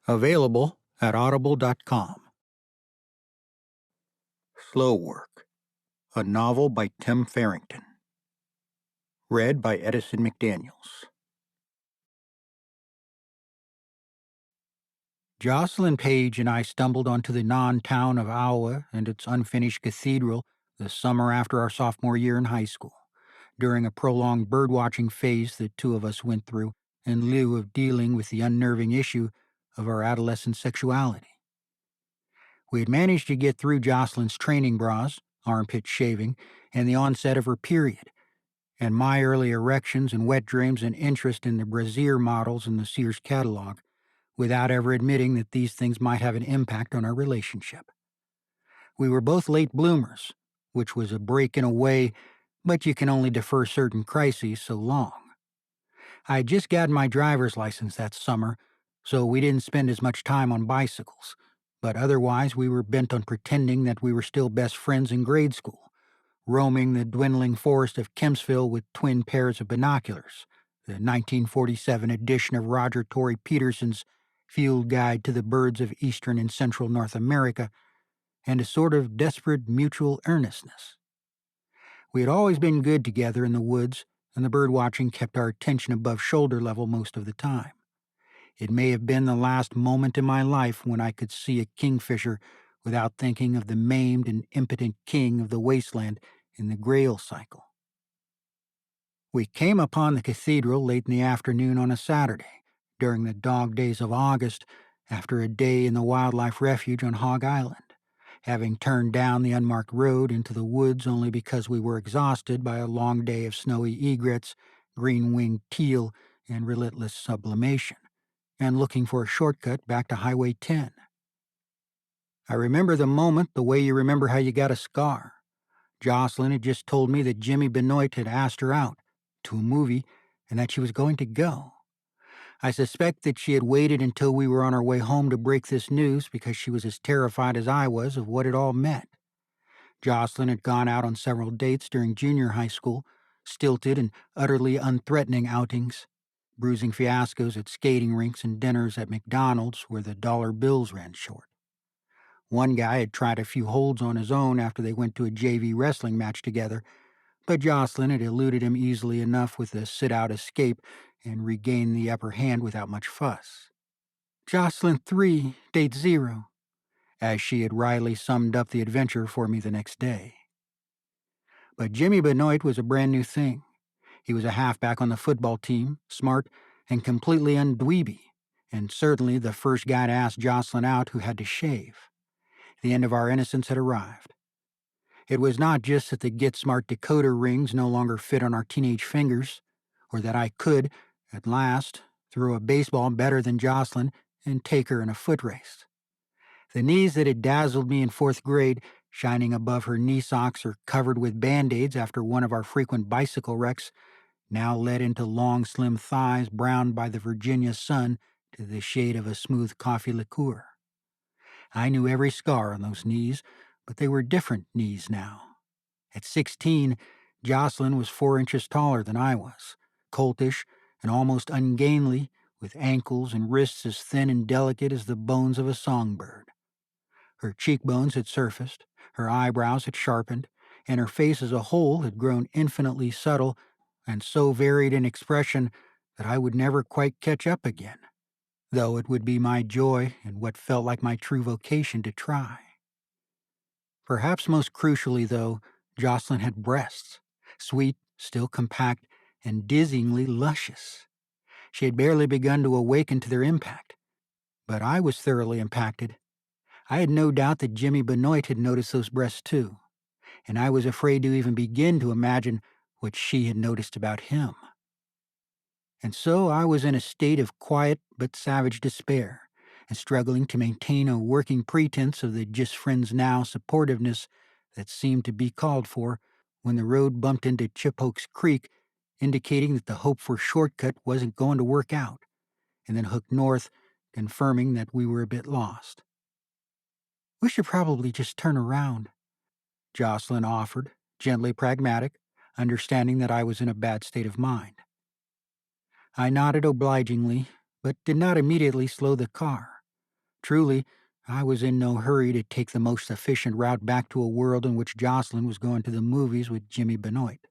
Available at audible.com. Slow Work, a novel by Tim Farrington. Read by Edison McDaniels. Jocelyn Page and I stumbled onto the non-town of Iowa and its unfinished cathedral the summer after our sophomore year in high school, during a prolonged birdwatching phase the two of us went through in lieu of dealing with the unnerving issue of our adolescent sexuality. We had managed to get through Jocelyn's training bras, armpit shaving, and the onset of her period, and my early erections and wet dreams and interest in the brassiere models in the Sears catalog, without ever admitting that these things might have an impact on our relationship. We were both late bloomers, which was a break in a way, but you can only defer certain crises so long. I had just gotten my driver's license that summer, so we didn't spend as much time on bicycles, but otherwise we were bent on pretending that we were still best friends in grade school, roaming the dwindling forest of Kempsville with twin pairs of binoculars, the 1947 edition of Roger Torrey Peterson's Field Guide to the Birds of Eastern and Central North America, and a sort of desperate mutual earnestness. We had always been good together in the woods, and the birdwatching kept our attention above shoulder level most of the time. It may have been the last moment in my life when I could see a kingfisher without thinking of the maimed and impotent king of the wasteland in the Grail cycle. We came upon the cathedral late in the afternoon on a Saturday, during the dog days of August, after a day in the wildlife refuge on Hog Island, having turned down the unmarked road into the woods only because we were exhausted by a long day of snowy egrets, green-winged teal, and relentless sublimation, and looking for a shortcut back to Highway 10. I remember the moment the way you remember how you got a scar. Jocelyn had just told me that Jimmy Benoit had asked her out to a movie and that she was going to go. I suspect that she had waited until we were on our way home to break this news because she was as terrified as I was of what it all meant. Jocelyn had gone out on several dates during junior high school, stilted and utterly unthreatening outings, bruising fiascos at skating rinks and dinners at McDonald's where the dollar bills ran short. One guy had tried a few holds on his own after they went to a JV wrestling match together, but Jocelyn had eluded him easily enough with a sit-out escape and regained the upper hand without much fuss. Jocelyn 3, date 0, as she had wryly summed up the adventure for me the next day. But Jimmy Benoit was a brand new thing. He was a halfback on the football team, smart and completely undweeby, and certainly the first guy to ask Jocelyn out who had to shave. The end of our innocence had arrived. It was not just that the Get Smart decoder rings no longer fit on our teenage fingers, or that I could, at last, throw a baseball better than Jocelyn and take her in a foot race. The knees that had dazzled me in 4th grade, shining above her knee socks or covered with Band-Aids after one of our frequent bicycle wrecks, now led into long, slim thighs browned by the Virginia sun to the shade of a smooth coffee liqueur. I knew every scar on those knees, but they were different knees now. At 16, Jocelyn was 4 inches taller than I was, coltish and almost ungainly, with ankles and wrists as thin and delicate as the bones of a songbird. Her cheekbones had surfaced, her eyebrows had sharpened, and her face as a whole had grown infinitely subtle and so varied in expression that I would never quite catch up again, though it would be my joy and what felt like my true vocation to try. Perhaps most crucially, though, Jocelyn had breasts, sweet, still compact, and dizzyingly luscious. She had barely begun to awaken to their impact, but I was thoroughly impacted. I had no doubt that Jimmy Benoit had noticed those breasts too, and I was afraid to even begin to imagine what she had noticed about him. And so I was in a state of quiet but savage despair, and struggling to maintain a working pretense of the just friends now supportiveness that seemed to be called for when the road bumped into Chiphokes Creek, indicating that the hoped-for shortcut wasn't going to work out, and then hooked north, confirming that we were a bit lost. "We should probably just turn around," Jocelyn offered, gently pragmatic, understanding that I was in a bad state of mind. I nodded obligingly, but did not immediately slow the car. Truly, I was in no hurry to take the most efficient route back to a world in which Jocelyn was going to the movies with Jimmy Benoit.